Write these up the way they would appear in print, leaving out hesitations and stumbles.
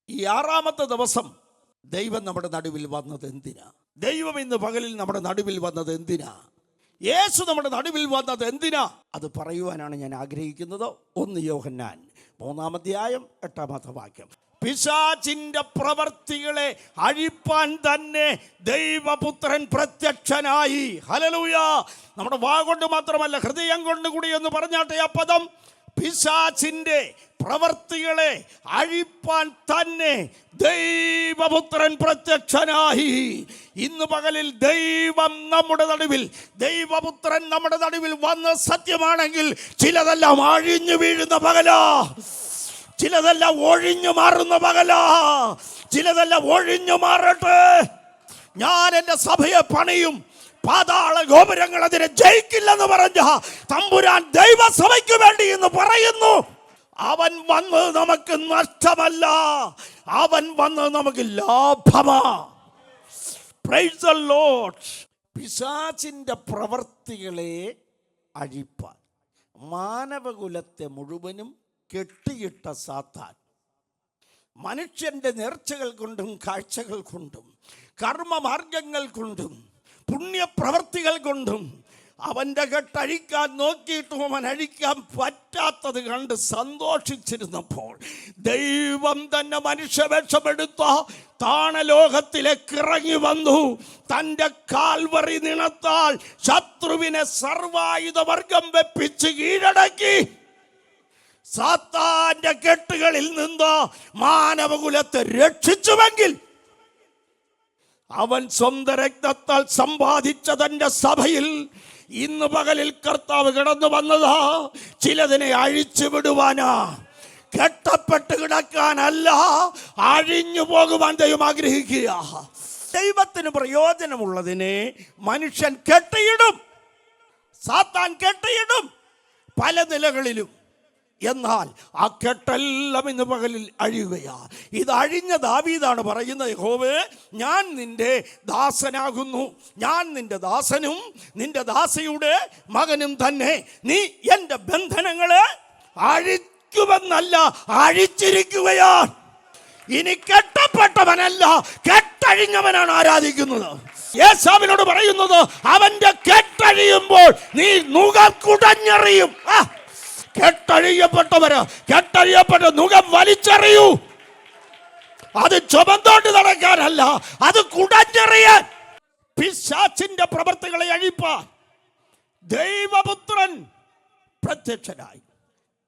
ഈ ആറാമത്തെ ദിവസം ദൈവം നമ്മുടെ നടുവിൽ വന്നത് എന്തിനാ? ദൈവം ഇന്ന് പകലിൽ നമ്മുടെ നടുവിൽ വന്നത് എന്തിനാ? യേശു നമ്മുടെ നടുവിൽ വന്നത് എന്തിനാ? അത് പറയുവാനാണ് ഞാൻ ആഗ്രഹിക്കുന്നത്. 1 യോഹന്നാൻ 3:8 പിശാചിന്റെ പ്രവർത്തികളെ അഴിപ്പാൻ തന്നെ ദൈവപുത്രൻ പ്രത്യക്ഷനായി. ഹല്ലേലൂയ! നമ്മുടെ വാ കൊണ്ട് മാത്രമല്ല, ഹൃദയം കൊണ്ട് കൂടി എന്ന് പറഞ്ഞാട്ടെ ആ പദം. പിശാചിന്റെ പ്രവർത്തികളെ അഴിപ്പാൻ തന്നെ ദൈവപുത്രൻ പ്രത്യക്ഷനായി. ഇന്ന് പകലിൽ ദൈവം നമ്മുടെ നടുവിൽ, ദൈവപുത്രൻ നമ്മുടെ നടുവിൽ വന്ന് സത്യമാണെങ്കിൽ ചിലതെല്ലാം അഴിഞ്ഞു വീഴുന്ന പകലാ, ചിലതെല്ലാം ഒഴിഞ്ഞു മാറുന്ന പകലാ, ചിലതെല്ലാം ഒഴിഞ്ഞു മാറട്ടെ. ഞാൻ എൻ്റെ സഭയെ പണിയും, പാതാള ഗോപുരങ്ങൾ അതിനെ ജയിക്കില്ലെന്ന് പറഞ്ഞ തമ്പുരാൻ ദൈവസഭയ്ക്ക് വേണ്ടി എന്ന് പറയുന്നു. അവൻ വന്ന് നമുക്ക് നഷ്ടമല്ല, അവൻ വന്ന് നമുക്ക് ലാഭമാ. Praise the Lord. പിശാചിന്റെ പ്രവർത്തികളെ അഴിപ്പാൻ മാനവകുലത്തെ മുഴുവനും കെട്ടിയിട്ട സാത്താൻ മനുഷ്യന്റെ നേർച്ചകൾ കൊണ്ടും കാഴ്ചകൾ കൊണ്ടും കർമ്മമാർഗങ്ങൾ കൊണ്ടും പുണ്യപ്രവർത്തികൾ കൊണ്ടും അവൻ്റെ കെട്ടഴിക്കാൻ നോക്കിയിട്ടും അവൻ അഴിക്കാൻ പറ്റാത്തത് കണ്ട് സന്തോഷിച്ചിരുന്നപ്പോൾ ദൈവം തന്നെ മനുഷ്യവേഷമെടുത്ത താണലോകത്തിലേക്ക് ഇറങ്ങി വന്നു. തൻ്റെ കാൽവറി നിണത്താൽ ശത്രുവിനെ സർവായുധ വർഗം വെപ്പിച്ച് കീഴടക്കി. സാത്താന്റെ കെട്ടുകളിൽ നിന്ന് മാനവകുലത്തെ രക്ഷിച്ചുവെങ്കിൽ അവൻ സ്വന്തം രക്തത്താൽ സമ്പാദിച്ച തന്റെ സഭയിൽ ഇന്ന് പകലിൽ കർത്താവ് കിടന്നു വന്നതാ ചിലതിനെ അഴിച്ചു വിടുവാനാ. കെട്ടപ്പെട്ട് കിടക്കാനല്ല, അഴിഞ്ഞു പോകുവാൻ ദൈവം ആഗ്രഹിക്കുക. ദൈവത്തിന് പ്രയോജനമുള്ളതിനെ മനുഷ്യൻ കെട്ടിയിടും, സാത്താൻ കെട്ടിയിടും പല നിലകളിലും. എന്നാൽ ആ കെട്ടെല്ലാം ഇന്ന് പകലിൽ അഴിയുകയാ. ഇത് അഴിഞ്ഞ ദാവീദാണ് പറയുന്നത്, യഹോവേ, ഞാൻ നിന്റെ ദാസനാകുന്നു, ഞാൻ നിന്റെ ദാസനും നിന്റെ ദാസിയുടെ മകനും തന്നെ. നീ എൻ്റെ ബന്ധനങ്ങളെ അഴിക്കുമെന്നല്ല, അഴിച്ചിരിക്കുകയാണ്. ഇനി കെട്ടപ്പെട്ടവനല്ല, കെട്ടഴിഞ്ഞവനാണ് ആരാധിക്കുന്നത്. യേശുവിനോട് പറയുന്നത്, അവന്റെ കെട്ടഴിയുമ്പോൾ നീ നുകം കുടഞ്ഞെറിയും. കെട്ടഴിയപ്പെട്ട നുകം വലിച്ചെറിയൂ. അത് ചുമന്നോട്ട് നടക്കാനല്ല, അത് കുടഞ്ഞെറിയാൻ. പിശാചിന്റെ പ്രവർത്തികളെ അഴിപ്പാൻ ദൈവപുത്രൻ പ്രത്യക്ഷനായി.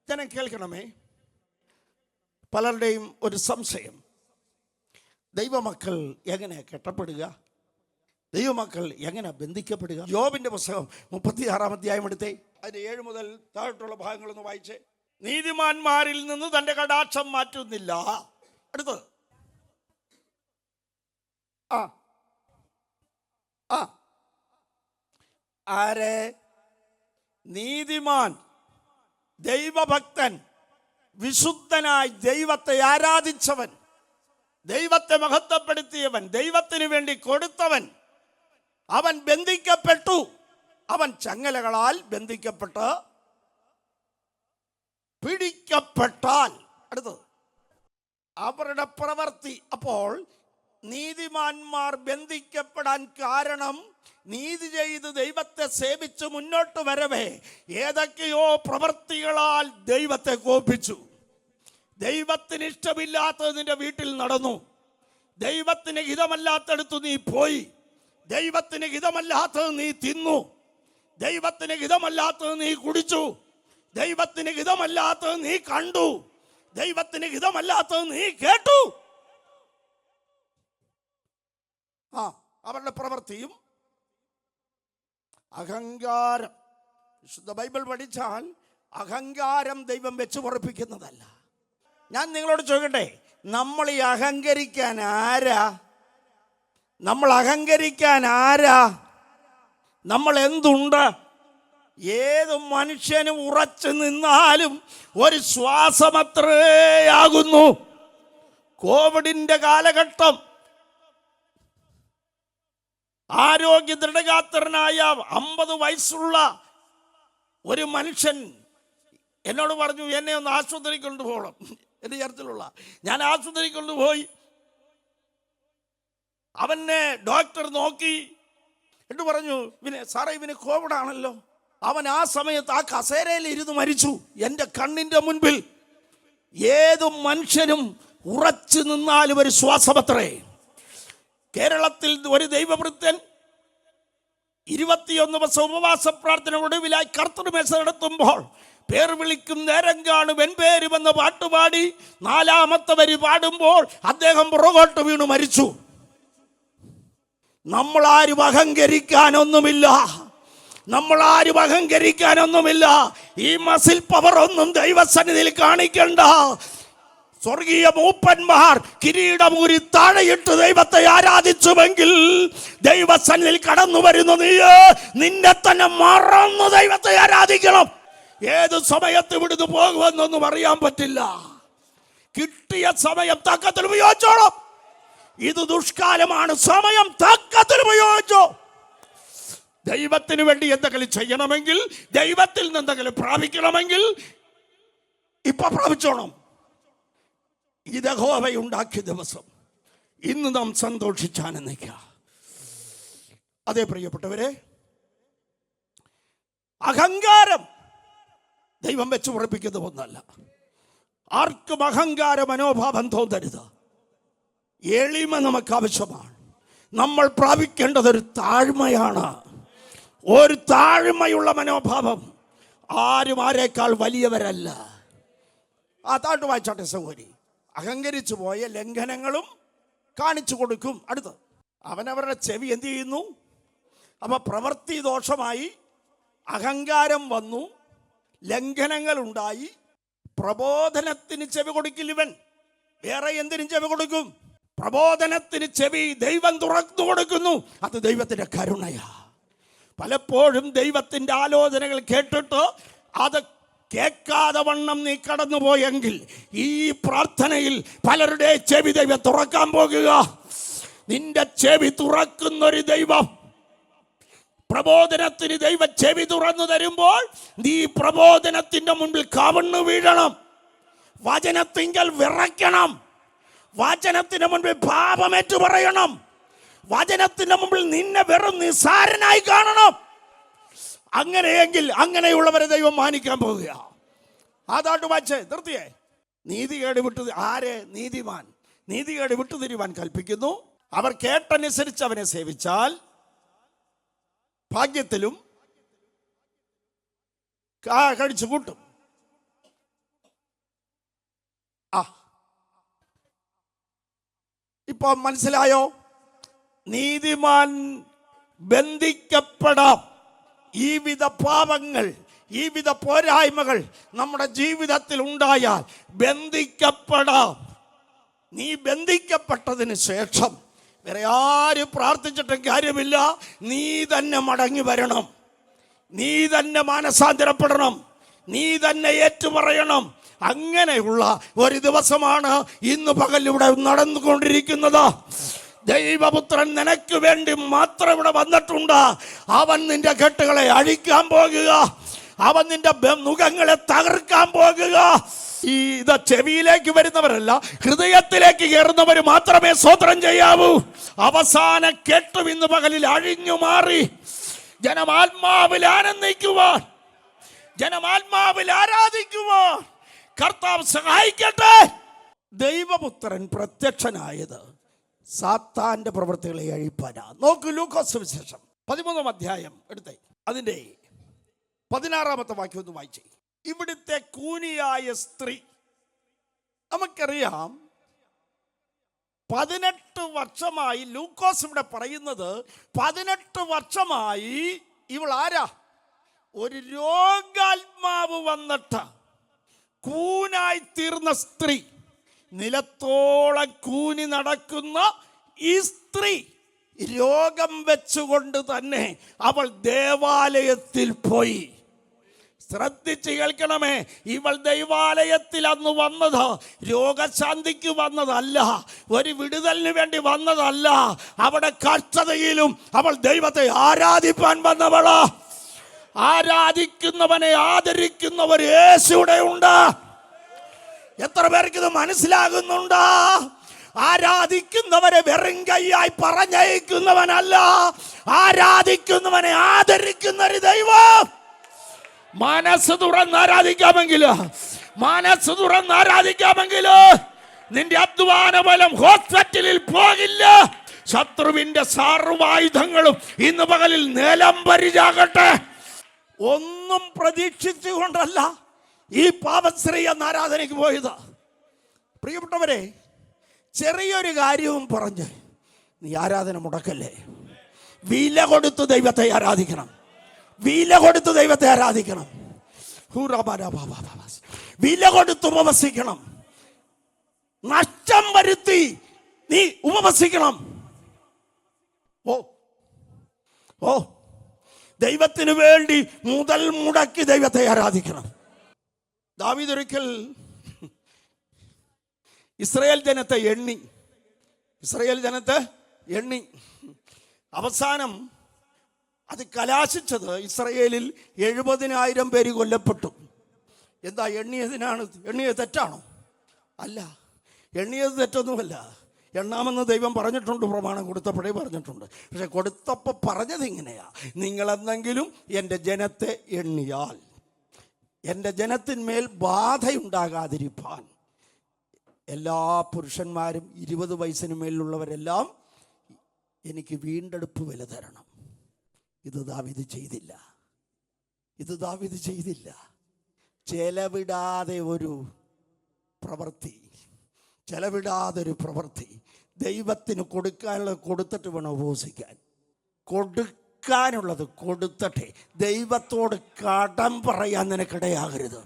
ജനം കേൾക്കണമേ, പലരുടെയും ഒരു സംശയം, ദൈവമക്കൾ എങ്ങനെ കെട്ടപ്പെടുക? ദൈവമക്കൾ എങ്ങനെ ബന്ധിക്കപ്പെടുക? യോബിന്റെ പുസ്തകം 36 എടുത്തേ, അതിന്റെ 7 മുതൽ താഴോട്ടുള്ള ഭാഗങ്ങളൊന്ന് വായിച്ചേ. നീതിമാന്മാരിൽ നിന്ന് തന്റെ കടാക്ഷം മാറ്റുന്നില്ല. അടുത്തത് ആരെ? നീതിമാൻ, ദൈവഭക്തൻ, വിശുദ്ധനായി ദൈവത്തെ ആരാധിച്ചവൻ, ദൈവത്തെ മഹത്വപ്പെടുത്തിയവൻ, ദൈവത്തിന് വേണ്ടി കൊടുത്തവൻ, അവൻ ബന്ധിക്കപ്പെട്ടു. അവൻ ചങ്ങലകളാൽ ബന്ധിക്കപ്പെട്ട് പിടിക്കപ്പെട്ടാൽ അടുത്തത് അവരുടെ പ്രവൃത്തി. അപ്പോൾ നീതിമാന്മാർ ബന്ധിക്കപ്പെടാൻ കാരണം നീതി ചെയ്ത് ദൈവത്തെ സേവിച്ച് മുന്നോട്ട് വരവേ ഏതൊക്കെയോ പ്രവൃത്തികളാൽ ദൈവത്തെ കോപിച്ചു. ദൈവത്തിന് ഇഷ്ടമില്ലാത്തത് നിന്റെ വീട്ടിൽ നടന്നു, ദൈവത്തിന് ഹിതമല്ലാത്തടുത്ത് നീ പോയി, ദൈവത്തിന് ഹിതമല്ലാത്തത് നീ തിന്നു, ദൈവത്തിന് ഹിതമല്ലാത്തത് നീ കുടിച്ചു, ദൈവത്തിന് ഹിതമല്ലാത്തത് നീ കണ്ടു, ദൈവത്തിന് ഹിതമല്ലാത്തത് നീ കേട്ടു. അവരുടെ പ്രവൃത്തിയും അഹങ്കാരം. വിശുദ്ധ ബൈബിൾ പഠിച്ചാൽ അഹങ്കാരം ദൈവം വെച്ച് ഉറപ്പിക്കുന്നതല്ല. ഞാൻ നിങ്ങളോട് ചോദിക്കട്ടെ, നമ്മൾ ഈ അഹങ്കരിക്കാൻ ആരാ? നമ്മൾ അഹങ്കരിക്കാൻ ആരാ? നമ്മൾ എന്തുണ്ട്? ഏത് മനുഷ്യനും ഉറച്ചു നിന്നാലും ഒരു ശ്വാസമത്രയാകുന്നു. കോവിഡിന്റെ കാലഘട്ടം ആരോഗ്യ ദൃഢഗാത്രനായ 50 വയസ്സുള്ള ഒരു മനുഷ്യൻ എന്നോട് പറഞ്ഞു, എന്നെ ഒന്ന് ആശുപത്രിക്ക് കൊണ്ടുപോകണം. എൻ്റെ ചർച്ചിലുള്ള. ഞാൻ ആശുപത്രിയിൽ കൊണ്ടുപോയി. അവനെ ഡോക്ടർ നോക്കി എന്നിട്ട് പറഞ്ഞു, സാറേ ഇവന് കോവിഡ് ആണല്ലോ. അവൻ ആ സമയത്ത് ആ കസേരയിൽ ഇരുന്ന് മരിച്ചു എൻ്റെ കണ്ണിൻ്റെ മുൻപിൽ. ഏതു മനുഷ്യനും ഉറച്ചു നിന്നാലും ഒരു ശ്വാസമത്രേ. കേരളത്തിൽ ഒരു ദൈവവൃത്തൻ 21 ദിവസം ഉപവാസ പ്രാർത്ഥന ഒടുവിലായി കർത്തൃമേശ നടത്തുമ്പോൾ പേർ വിളിക്കും നേരം കാണും എൻ പേരുമെന്ന് പാട്ടുപാടി 4ാമത്തെ വരി പാടുമ്പോൾ അദ്ദേഹം പുറകോട്ട് വീണു മരിച്ചു. നമ്മളാരും അഹങ്കരിക്കാനൊന്നുമില്ല, നമ്മളാരും അഹങ്കരിക്കാനൊന്നുമില്ല. ഈ മസിൽ പവർ ഒന്നും ദൈവസന്നിധിയിൽ കാണിക്കണ്ട. സ്വർഗീയ മൂപ്പന്മാർ കിരീടമൂരി താഴെയിട്ട് ദൈവത്തെ ആരാധിച്ചുവെങ്കിൽ ദൈവസന്നിധിയിൽ കടന്നു വരുന്ന നീ നിന്നെ തന്നെ മറന്നു ദൈവത്തെ ആരാധിക്കണം. ഏത് സമയത്ത് ഇവിടുന്ന് പോകുമെന്നൊന്നും അറിയാൻ പറ്റില്ല. കിട്ടിയ സമയം തക്കത്തിൽ ഉപയോഗിച്ചോളാം. ഇത് ദുഷ്കാലമാണ്, സമയം തക്കത്തിൽ ഉപയോഗിച്ചോ. ദൈവത്തിന് വേണ്ടി എന്തെങ്കിലും ചെയ്യണമെങ്കിൽ, ദൈവത്തിൽ നിന്ന് എന്തെങ്കിലും പ്രാപിക്കണമെങ്കിൽ ഇപ്പൊ പ്രാപിച്ചോണം. ഇത് യഹോവയുണ്ടാക്കിയ ദിവസം. ഇന്ന് നാം സന്തോഷിച്ചാനന്ദിക്കുക. അതേ പ്രിയപ്പെട്ടവരെ, അഹങ്കാരം ദൈവം വെച്ച് ഉറപ്പിക്കുന്ന ഒന്നല്ല. ആർക്കും അഹങ്കാര മനോഭാവം തോന്നരുത്. എളിമ നമുക്ക് ആവശ്യമാണ്. നമ്മൾ പ്രാപിക്കേണ്ടതൊരു താഴ്മയാണ്, ഒരു താഴ്മയുള്ള മനോഭാവം. ആരും ആരേക്കാൾ വലിയവരല്ല. ആ താട്ട് വായിച്ചാട്ടെ സഹോദരി. അഹങ്കരിച്ചു പോയ ലംഘനങ്ങളും കാണിച്ചു കൊടുക്കും. അടുത്ത് അവനവരുടെ ചെവി എന്ത് ചെയ്യുന്നു? അപ്പൊ പ്രവൃത്തി ദോഷമായി, അഹങ്കാരം വന്നു, ലംഘനങ്ങൾ ഉണ്ടായി. പ്രബോധനത്തിന് ചെവി കൊടുക്കില്ല ഇവൻ. വേറെ എന്തിനും ചെവി കൊടുക്കും? പ്രബോധനത്തിന് ചെവി ദൈവം തുറന്നു കൊടുക്കുന്നു. അത് ദൈവത്തിന്റെ കരുണയാ. പലപ്പോഴും ദൈവത്തിന്റെ ആലോചനകൾ കേട്ടിട്ട് അത് കേൾക്കാതെ വണ്ണം നീ കടന്നുപോയെങ്കിൽ ഈ പ്രാർത്ഥനയിൽ പലരുടെ ചെവി ദൈവം തുറക്കാൻ പോകുക. നിന്റെ ചെവി തുറക്കുന്നൊരു ദൈവം, പ്രബോധനത്തിന് ദൈവം ചെവി തുറന്നു തരുമ്പോൾ നീ പ്രബോധനത്തിന്റെ മുൻപിൽ കവണ്ണു വീഴണം, വചനത്തിങ്കൽ വിറയ്ക്കണം, വചനത്തിന് മുൻപിൽ പാപമേറ്റു പറയണം, വചനത്തിന്റെ മുമ്പിൽ നിന്നെ വെറും നിസാരനായി കാണണം. അങ്ങനെയെങ്കിൽ അങ്ങനെയുള്ളവരെ ദൈവം മാനിക്കാൻ പോവുക. അതാട്ട് വായിച്ചേ നിർത്തിയേ. നീതികേട് വിട്ടു ആരെ? നീതിമാൻ നീതികേട് വിട്ടുതിരിവാൻ കൽപ്പിക്കുന്നു. അവർ കേട്ടനുസരിച്ച് അവനെ സേവിച്ചാൽ ഭാഗ്യത്തിലും കഴിച്ചു കൂട്ടും. ഇപ്പൊ മനസ്സിലായോ? നീതിമാൻ ബന്ധിക്കപ്പെടാം. ഈ വിധ പാപങ്ങൾ, ഈ വിധ പോരായ്മകൾ നമ്മുടെ ജീവിതത്തിൽ ഉണ്ടായാൽ ബന്ധിക്കപ്പെടാം. നീ ബന്ധിക്കപ്പെട്ടതിന് ശേഷം വേറെ ആരും പ്രാർത്ഥിച്ചിട്ടും കാര്യമില്ല. നീ തന്നെ മടങ്ങി വരണം, നീ തന്നെ മാനസാന്തരപ്പെടണം, നീ തന്നെ ഏറ്റുപറയണം. അങ്ങനെയുള്ള ഒരു ദിവസമാണ് ഇന്ന് പകലിവിടെ നടന്നുകൊണ്ടിരിക്കുന്നത്. ദൈവപുത്രൻ നിനക്ക് വേണ്ടി മാത്രം ഇവിടെ വന്നിട്ടുണ്ട്. അവൻ നിന്റെ കെട്ടുകളെ അഴിക്കാൻ പോകുക, അവൻ നിന്റെ മുഖങ്ങളെ തകർക്കാൻ പോകുക. ഇത് ചെവിയിലേക്ക് വരുന്നവരല്ല, ഹൃദയത്തിലേക്ക് കയറുന്നവർ മാത്രമേ സ്വതന്ത്രം ചെയ്യാവൂ. അവസാന കെട്ടും ഇന്ന് പകലിൽ അഴിഞ്ഞു മാറി ജനമാത്മാവിൽ ആനന്ദിക്കുവാൻ, ജനമാത്മാവിൽ ആരാധിക്കുവാൻ കർത്താവ് സഹായിക്കട്ടെ. ദൈവപുത്രൻ പ്രത്യക്ഷനായത് സാത്താന്റെ പ്രവൃത്തികളെ അഴിപ്പാനാ. നോക്കൂ, ലൂക്കോസ് സുവിശേഷം 13-ാം അധ്യായം എടുത്തേ, അതിന്റെ 16-ാമത്തെ വാക്യം ഒന്ന് വായിച്ചേ. ഇവിടുത്തെ കൂനിയായ സ്ത്രീ, നമുക്കറിയാം 18 വർഷമായി, ലൂക്കോസ് ഇവിടെ പറയുന്നത് 18 വർഷമായി ഇവൾ ആരാ? ഒരു രോഗാത്മാവ് വന്നിട്ട് കൂനായി തീർന്ന സ്ത്രീ, നിലത്തോളം കൂനി നടക്കുന്ന ഈ സ്ത്രീ രോഗം വെച്ചുകൊണ്ട് തന്നെ അവൾ ദേവാലയത്തിൽ പോയി. ശ്രദ്ധിച്ച് കേൾക്കണമേ, ഇവൾ ദൈവാലയത്തിൽ അന്ന് വന്നത് രോഗശാന്തിക്ക് വന്നതല്ല, ഒരു വിടുതലിന് വേണ്ടി വന്നതല്ല. അവിടെ കഷ്ടതയിലും അവൾ ദൈവത്തെ ആരാധിപ്പാൻ വന്നവളാ. ആരാധിക്കുന്നവനെ ആദരിക്കുന്നവർ യേശുവിടെ ഉണ്ട്. എത്ര പേർക്ക് ഇത് മനസ്സിലാകുന്നുണ്ടോ? ആരാധിക്കുന്നവരെ വെറും കൈയായി പറഞ്ഞയക്കുന്നവനല്ല, ആരാധിക്കുന്നവനെ ആദരിക്കുന്ന ഒരു ദൈവം. മനസ്സ് തുറന്ന് ആരാധിക്കാമെങ്കിൽ നിന്റെ അധ്വാന ബലം ഹോസ്പിറ്റലിൽ പോകില്ല. ശത്രുവിന്റെ സർവായുധങ്ങളും ഇന്ന് പകലിൽ നിലംപരിചാകട്ടെ. ഒന്നും പ്രതീക്ഷിച്ചുകൊണ്ടല്ല ഈ പാപശ്രീ എന്ന ആരാധനയ്ക്ക് പോയത്. പ്രിയപ്പെട്ടവരെ, ചെറിയൊരു കാര്യവും പറഞ്ഞ് നീ ആരാധന മുടക്കല്ലേ. വില കൊടുത്ത് ദൈവത്തെ ആരാധിക്കണം. വില കൊടുത്ത് ദൈവത്തെ ആരാധിക്കണം. വില കൊടുത്ത് ഉപവസിക്കണം. നഷ്ടം വരുത്തി നീ ഉപവസിക്കണം. ഓ ദൈവത്തിന് വേണ്ടി മുതൽ മുടക്കി ദൈവത്തെ ആരാധിക്കണം. ദാവീദ് ഒരിക്കൽ ഇസ്രായേൽ ജനത്തെ എണ്ണി അവസാനം അത് കലാശിച്ചത് ഇസ്രായേലിൽ 70,000 പേര് കൊല്ലപ്പെട്ടു. എന്താ എണ്ണിയത് തെറ്റാണോ? അല്ല, എണ്ണിയത് തെറ്റൊന്നുമല്ല. എണ്ണാമെന്ന് ദൈവം പറഞ്ഞിട്ടുണ്ട്, പ്രമാണം കൊടുത്തപ്പോഴേ പറഞ്ഞിട്ടുണ്ട്. പക്ഷെ കൊടുത്തപ്പോൾ പറഞ്ഞത് ഇങ്ങനെയാ: നിങ്ങളെന്തെങ്കിലും എൻ്റെ ജനത്തെ എണ്ണിയാൽ എൻ്റെ ജനത്തിന്മേൽ ബാധയുണ്ടാകാതിരിപ്പാൻ എല്ലാ പുരുഷന്മാരും 20 വയസ്സിന് മേലുള്ളവരെല്ലാം എനിക്ക് വീണ്ടെടുപ്പ് വില തരണം. ഇത് ദാവീദ് ചെയ്തില്ല. ചെലവിടാതെ ഒരു പ്രവൃത്തി ദൈവത്തിന് കൊടുക്കാനുള്ളത് കൊടുത്തിട്ട് വേണം ഉപവസിക്കാൻ. കൊടുക്കാനുള്ളത് കൊടുത്തട്ടെ. ദൈവത്തോട് കടം പറയാൻ നിനക്കിടയാകരുത്.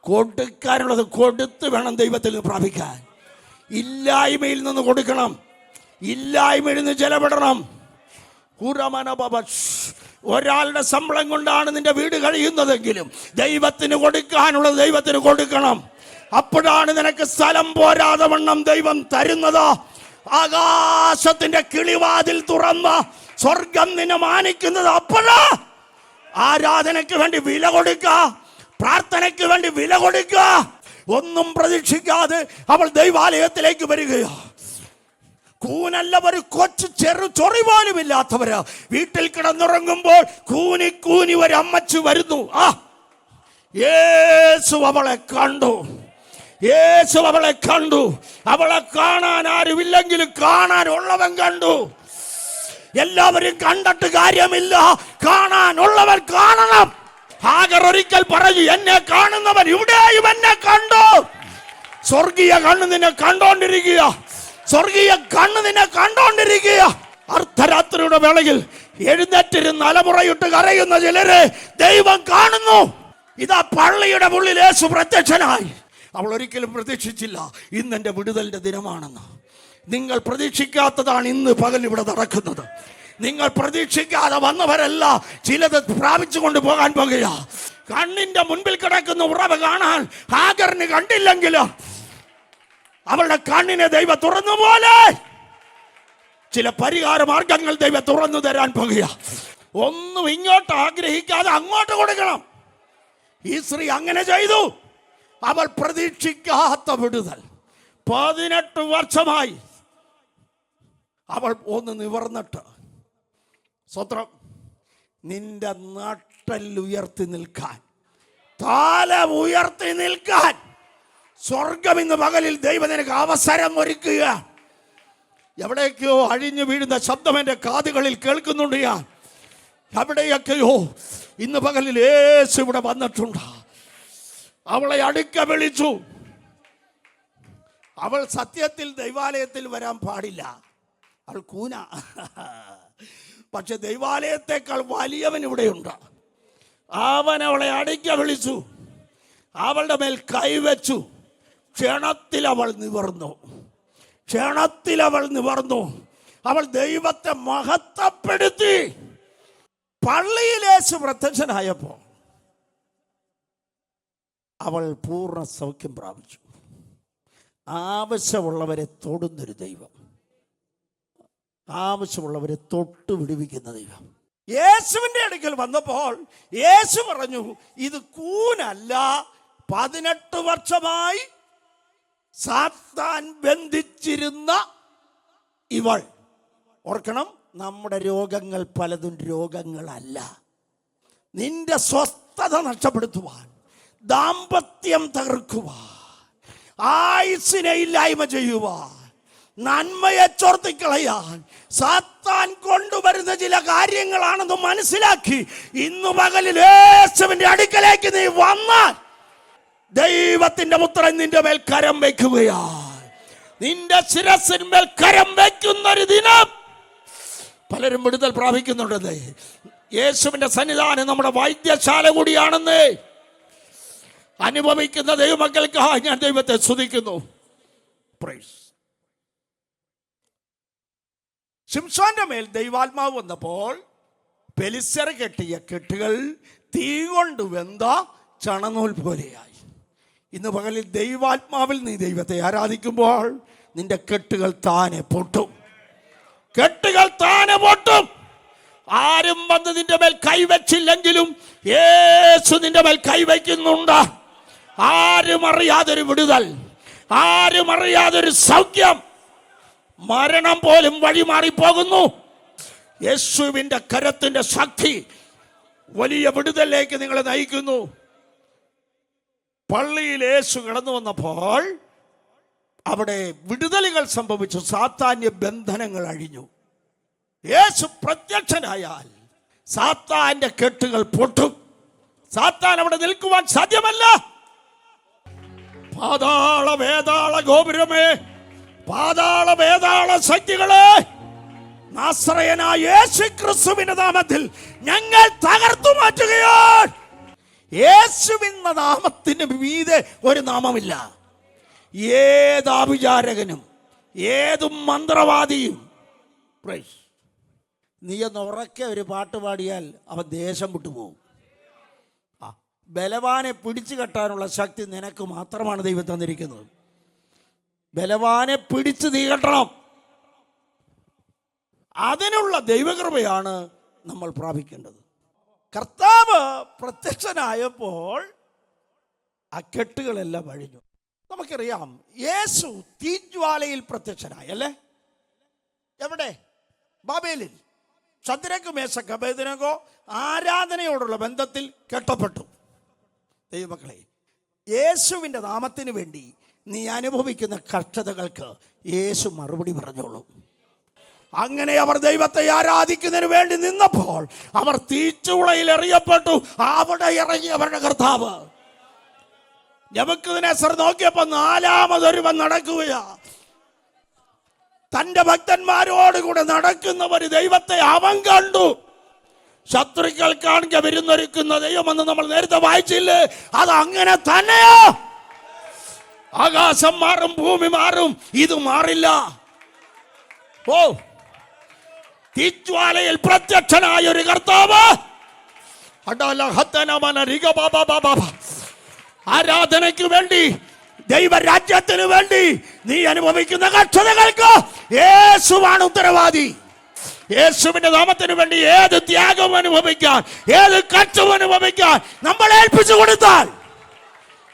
കൊടുക്കാനുള്ളത് കൊടുത്ത് വേണം ദൈവത്തിൽ നിന്ന് പ്രാപിക്കാൻ. ഇല്ലായ്മയിൽ നിന്ന് കൊടുക്കണം, ഇല്ലായ്മയിൽ നിന്ന് ചെലവിടണം. ഒരാളുടെ ശമ്പളം കൊണ്ടാണ് നിന്റെ വീട് കഴിയുന്നതെങ്കിലും ദൈവത്തിന് കൊടുക്കാനുള്ളത് ദൈവത്തിന് കൊടുക്കണം. അപ്പോഴാണ് നിനക്ക് സ്ഥലം പോരാതെ വണ്ണം ദൈവം തരുന്നത്. ആകാശത്തിന്റെ കിളിവാതിൽ തുറന്ന സ്വർഗം നിന്നെ മാനിക്കുന്നത് അപ്പോഴാ. ആരാധനയ്ക്ക് വേണ്ടി വില കൊടുക്കുക, പ്രാർത്ഥനയ്ക്ക് വേണ്ടി വില കൊടുക്കുക. ഒന്നും പ്രതീക്ഷിക്കാതെ അവൾ ദൈവാലയത്തിലേക്ക് വരികയോ. കൂനല്ലവർ കൊച്ചു ചൊറി പോലും ഇല്ലാത്തവര് വീട്ടിൽ കിടന്നുറങ്ങുമ്പോൾ കൂനി ഒരു അമ്മച്ചു വരുന്നു. യേശു അവളെ കണ്ടു. അവളെ കാണാൻ ആരുമില്ലെങ്കിലും കാണാനുള്ളവൻ കണ്ടു. എല്ലാവരും കണ്ടിട്ട് കാര്യമില്ല, കാണാനുള്ളവൻ കാണണം. ഹാഗർ ഒരിക്കൽ പറഞ്ഞു, എന്നെ കാണുന്നവൻ ഇവിടെയും എന്നെ കണ്ടു. സ്വർഗീയ കണ്ണ് നിന്നെ കണ്ടോണ്ടിരിക്കുക. അർദ്ധരാത്രിയുടെ വേളയിൽ എഴുന്നേറ്റിരുന്ന് അലമുറയിട്ട് കരയുന്ന ചിലരെ ദൈവം കാണുന്നു. ഇതാ പള്ളിയുടെ ഉള്ളിൽ യേശു പ്രത്യക്ഷനായി. അവൾ ഒരിക്കലും പ്രതീക്ഷിച്ചില്ല ഇന്ന് എൻ്റെ വിടുതലിന്റെ ദിനമാണെന്ന്. നിങ്ങൾ പ്രതീക്ഷിക്കാത്തതാണ് ഇന്ന് പകൽ ഇവിടെ നടക്കുന്നത്. നിങ്ങൾ പ്രതീക്ഷിക്കാതെ വന്നവരല്ല ചിലത് പ്രാപിച്ചു കൊണ്ട് പോകാൻ പോകുക. കണ്ണിന്റെ മുൻപിൽ കിടക്കുന്ന ഉറവ് കാണാൻ ഹാഗറിന് കണ്ടില്ലെങ്കിലോ അവളുടെ കണ്ണിനെ ദൈവം തുറന്നു പോലെ ചില പരിഹാര മാർഗങ്ങൾ ദൈവം തുറന്നു തരാൻ പോകുക. ഒന്നും ഇങ്ങോട്ട് ആഗ്രഹിക്കാതെ അങ്ങോട്ട് കൊടുക്കണം. ഈ സ്ത്രീ അങ്ങനെ ചെയ്തു. അവൾ പ്രതീക്ഷിക്കാത്ത വിടുതൽ. 18 വർഷമായി അവൾ ഒന്ന് നിവർന്നിട്ട്, സ്വത്രം, നിന്റെ നട്ടെല്ലുയർത്തി നിൽക്കാൻ, തല ഉയർത്തി നിൽക്കാൻ സ്വർഗം ഇന്ന് പകലിൽ ദൈവം നിനക്ക് അവസരം ഒരുക്കുക. എവിടേക്കോ അഴിഞ്ഞു വീഴുന്ന ശബ്ദം എൻ്റെ കാതുകളിൽ കേൾക്കുന്നുണ്ട്. ഞാൻ എവിടെയൊക്കെയോ ഇന്ന് പകലിൽ യേശു ഇവിടെ വന്നിട്ടുണ്ട്. അവളെ അടുക്ക വിളിച്ചു. അവൾ സത്യത്തിൽ ദൈവാലയത്തിൽ വരാൻ പാടില്ല, അവൾ കൂന. പക്ഷെ ദൈവാലയത്തെക്കാൾ വലിയവൻ ഇവിടെയുണ്ട്. അവൻ അവളെ അടുക്ക വിളിച്ചു, അവളുടെ മേൽ കൈവച്ചു. ക്ഷണത്തിൽ അവൾ നിവർന്നു. അവൾ ദൈവത്തെ മഹത്വപ്പെടുത്തി. പള്ളിയിൽ യേശു പ്രത്യക്ഷനായപ്പോ അവൾ പൂർണ്ണ സൗഖ്യം പ്രാപിച്ചു. ആവശ്യമുള്ളവരെ തൊടുന്നൊരു ദൈവം, ആവശ്യമുള്ളവരെ തൊട്ട് വിടുവിക്കുന്ന ദൈവം. യേശുവിൻ്റെ അടുക്കൽ വന്നപ്പോൾ യേശു പറഞ്ഞു, ഇത് കൂനല്ല, 18 വർഷമായി സാത്താൻ ബന്ധിച്ചിരുന്ന ഇവൾ, ഓർക്കണം, നമ്മുടെ രോഗങ്ങൾ പലതും രോഗങ്ങളല്ല. നിന്റെ സ്വസ്ഥത നഷ്ടപ്പെടുത്തുവാൻ, ദാമ്പത്യം തകർക്കുവാൻ, ആയുസ്സിനെ ഇല്ലായ്മ ചെയ്യുവാൻ, നന്മയെ ചോർത്തിക്കളയാൻ സാത്താൻ കൊണ്ടുവരുന്ന ചില കാര്യങ്ങളാണെന്ന് മനസ്സിലാക്കി ഇന്നു പകലിൽ യേശുവിന്റെ അടുക്കലേക്ക് നീ വന്നാൽ ദൈവത്തിന്റെ പുത്രൻ നിന്റെ മേൽ കരം വയ്ക്കുകയാണ്. നിന്റെ ശിരസിന്മേൽ കരം വയ്ക്കുന്ന ഒരു ദിനം പലരും വിടുതൽ പ്രാപിക്കുന്നുണ്ടെന്ന്. യേശുവിന്റെ സന്നിധാനം നമ്മുടെ വൈദ്യശാല കൂടിയാണെന്ന് അനുഭവിക്കുന്ന ദൈവമക്കൾക്ക് ഞാൻ ദൈവത്തെ സ്തുതിക്കുന്നു. പ്രൈസ്. ശിംശോന്റെ മേൽ ദൈവാത്മാവ് വന്നപ്പോൾ പെലിസ്യർ കെട്ടിയ കെട്ടുകൾ തീ കൊണ്ട് വെന്ത ചണനൂൽ പോലെയായി. ഇന്ന് പകലിൽ ദൈവാത്മാവിൽ നീ ദൈവത്തെ ആരാധിക്കുമ്പോൾ നിന്റെ കെട്ടുകൾ താനെ പൊട്ടും. കെട്ടുകൾ താനെ പൊട്ടും. ആരും വന്ന് നിന്റെ മേൽ കൈവച്ചില്ലെങ്കിലും യേശു നിന്റെ മേൽ കൈവയ്ക്കുന്നുണ്ട്. ആരും അറിയാതൊരു വിടുതൽ, ആരും അറിയാതൊരു സൗഖ്യം, മരണം പോലും വഴിമാറിപ്പോകുന്നു. യേശുവിന്റെ കരത്തിന്റെ ശക്തി വലിയ വിടുതലിലേക്ക് നിങ്ങളെ നയിക്കുന്നു. പള്ളിയിൽ യേശു കടന്നു വന്നപ്പോൾ അവിടെ വിടുതലുകൾ സംഭവിച്ചു. സാത്താന്യ ബന്ധനങ്ങൾ അഴിഞ്ഞു. യേശു പ്രത്യക്ഷനായാൽ സാത്താന്റെ കെട്ടുകൾ പൊട്ടും. സാത്താൻ അവിടെ നിൽക്കുവാൻ സാധ്യമല്ല. പാതാള വേതാള ഗോപുരമേ, പാതാള വേതാള ശക്തികളെ, നാസറയനായ യേശുക്രിസ്തുവിന്റെ നാമത്തിൽ ഞങ്ങൾ തകർത്തു മാറ്റുകയാണ്. യേശുവിന്റെ നാമത്തിന് മീതെ ഒരു നാമമില്ല. ഏതാഭിചാരകനും ഏതും മന്ത്രവാദിയും, നീ ഒന്ന് ഉറക്കെ ഒരു പാട്ട് പാടിയാൽ അവൻ ദേശം വിട്ടുപോകും. ബലവാനെ പിടിച്ചു കെട്ടാനുള്ള ശക്തി നിനക്ക് മാത്രമാണ് ദൈവം തന്നിരിക്കുന്നത്. ബലവാനെ പിടിച്ച് നീ കെട്ടണം. അതിനുള്ള ദൈവകൃപയാണ് നമ്മൾ പ്രാപിക്കേണ്ടത്. കർത്താവ് പ്രത്യക്ഷനായപ്പോൾ ആ കെട്ടുകളെല്ലാം അഴിഞ്ഞു. നമുക്കറിയാം, യേശു തീജ്വാലയിൽ പ്രത്യക്ഷനായി അല്ലേ? എവിടെ? ബാബേലിൽ. ശദ്രക്ക്, മേശക്ക്, അബേദ്നെഗോ ആരാധനയോടുള്ള ബന്ധത്തിൽ കെട്ടപ്പെട്ടു. ദൈവമക്കളെ, യേശുവിൻ്റെ നാമത്തിന് വേണ്ടി നീ അനുഭവിക്കുന്ന കഷ്ടതകൾക്ക് യേശു മറുപടി പറഞ്ഞോളൂ. അങ്ങനെ അവർ ദൈവത്തെ ആരാധിക്കുന്നതിന് വേണ്ടി നിന്നപ്പോൾ അവർ തീച്ചൂളയിൽ എറിയപ്പെട്ടു. അവിടെ ഇറങ്ങി അവരുടെ കർത്താവ്. നെബൂഖദ്നേസർ നോക്കിയപ്പോ നാലാമതൊരുവൻ നടക്കുകയാ. തന്റെ ഭക്തന്മാരോടുകൂടെ നടക്കുന്നവർ ദൈവത്തെ അവൻ കണ്ടു. ശത്രുക്കൾ കാണുക വിരുന്നൊരുക്കുന്ന ദൈവമെന്ന് നമ്മൾ നേരത്തെ വായിച്ചില്ലേ? അത് അങ്ങനെ തന്നെയോ? ആകാശം മാറും, ഭൂമി മാറും, ഇത് മാറില്ല. ഓ, തീജ്വാലയിൽ പ്രത്യക്ഷനായ ഒരു കർത്താവ്. ആരാധനയ്ക്ക് വേണ്ടി, ദൈവരാജ്യത്തിന് വേണ്ടി നീ അനുഭവിക്കുന്ന കഷ്ടതകൾക്ക് യേശുവാണ് ഉത്തരവാദി. യേശുവിന്റെ നാമത്തിന് വേണ്ടി ഏത് ത്യാഗം അനുഭവിക്കാൻ, ഏത് കഷ്ടം അനുഭവിക്കാൻ നമ്മൾ ഏൽപ്പിച്ചു കൊടുത്താൽ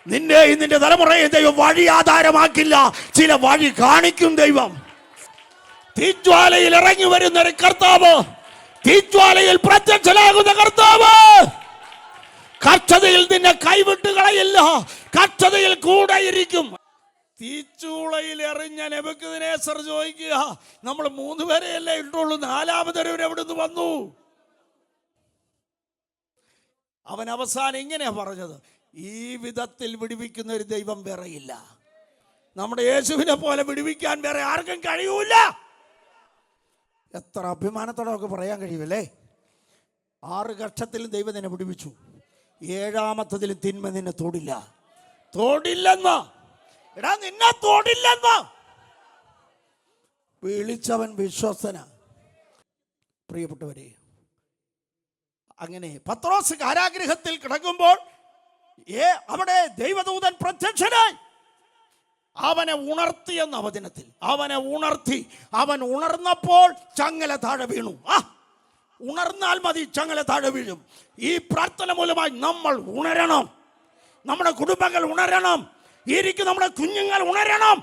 നിന്നെയും നിന്റെ തലമുറയെ ദൈവം വഴി ആധാരമാക്കില്ല, ചില വഴി കാണിക്കും ദൈവം. തീജ്വാലയിൽ ഇറങ്ങി വരുന്ന ഒരു കർത്താവ്, തീജ്വാലയിൽ പ്രത്യക്ഷനാകുന്ന കർത്താവ്, കഷ്ടതയിൽ നിന്നെ കൈവിട്ട് കളയില്ല, കഷ്ടതയിൽ കൂടെ ഇരിക്കും. തീച്ചൂളയിൽ എറിഞ്ഞ നെബൂഖദ്നേസർ ചോദിക്കുക, നമ്മൾ 3 പേരെയല്ലേ ഇട്ടുള്ളൂ, നാലാമതൊരുവൻ എവിടുന്ന് വന്നു? അവൻ അവസാനം ഇങ്ങനെയാ പറഞ്ഞത്, ഈ വിധത്തിൽ വിടുവിക്കുന്ന ഒരു ദൈവം വേറെയില്ല. നമ്മുടെ യേശുവിനെ പോലെ വിടുവിക്കാൻ വേറെ ആർക്കും കഴിയൂല. എത്ര അഭിമാനത്തോടെ നമുക്ക് പറയാൻ കഴിയുമല്ലേ? 6 കഷ്ടത്തിലും ദൈവം നിന്നെ വിടുവിച്ചു. 7-ാമത്തതിലും തിന്മ നിന്നെ തൊടില്ല. തൊടില്ലെന്ന്, എടാ നിന്നെ തൊടില്ലെന്ന് വിളിച്ചവൻ വിശ്വസ്തന. പ്രിയപ്പെട്ടവരെ, അങ്ങനെ പത്രോസ് കാരാഗൃഹത്തിൽ കിടക്കുമ്പോൾ അവിടെ ദൈവദൂതൻ പ്രത്യക്ഷനായി അവനെ ഉണർത്തിയെന്ന വചനത്തിൽ. അവനെ ഉണർത്തി. അവൻ ഉണർന്നപ്പോൾ ചങ്ങല താഴെ വീണു. ഉണർന്നാൽ മതി, ചങ്ങല താഴെ വീഴും. ഈ പ്രാർത്ഥന മൂലമായി നമ്മൾ ഉണരണം. നമ്മുടെ കുടുംബങ്ങൾ ഉണരണം. ഇരിക്കും നമ്മുടെ കുഞ്ഞുങ്ങൾ ഉണരണം.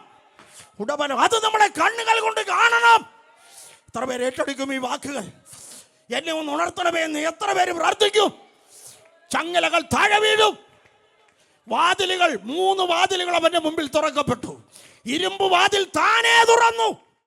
ഉടമനം അത് നമ്മുടെ കണ്ണുകൾ കൊണ്ട് കാണണം. എത്ര പേര് ഏറ്റെടുക്കും ഈ വാക്കുകൾ? എന്നെ ഒന്ന് ഉണർത്തണമേ എന്ന് എത്ര പേര് പ്രാർത്ഥിക്കും? ചങ്ങലകൾ താഴെ വീഴും. വാതിലുകൾ 3 വാതിലുകൾ അവന്റെ മുമ്പിൽ തുറക്കപ്പെട്ടു. ഇരുമ്പ് വാതിൽ താനേ തുറന്നു.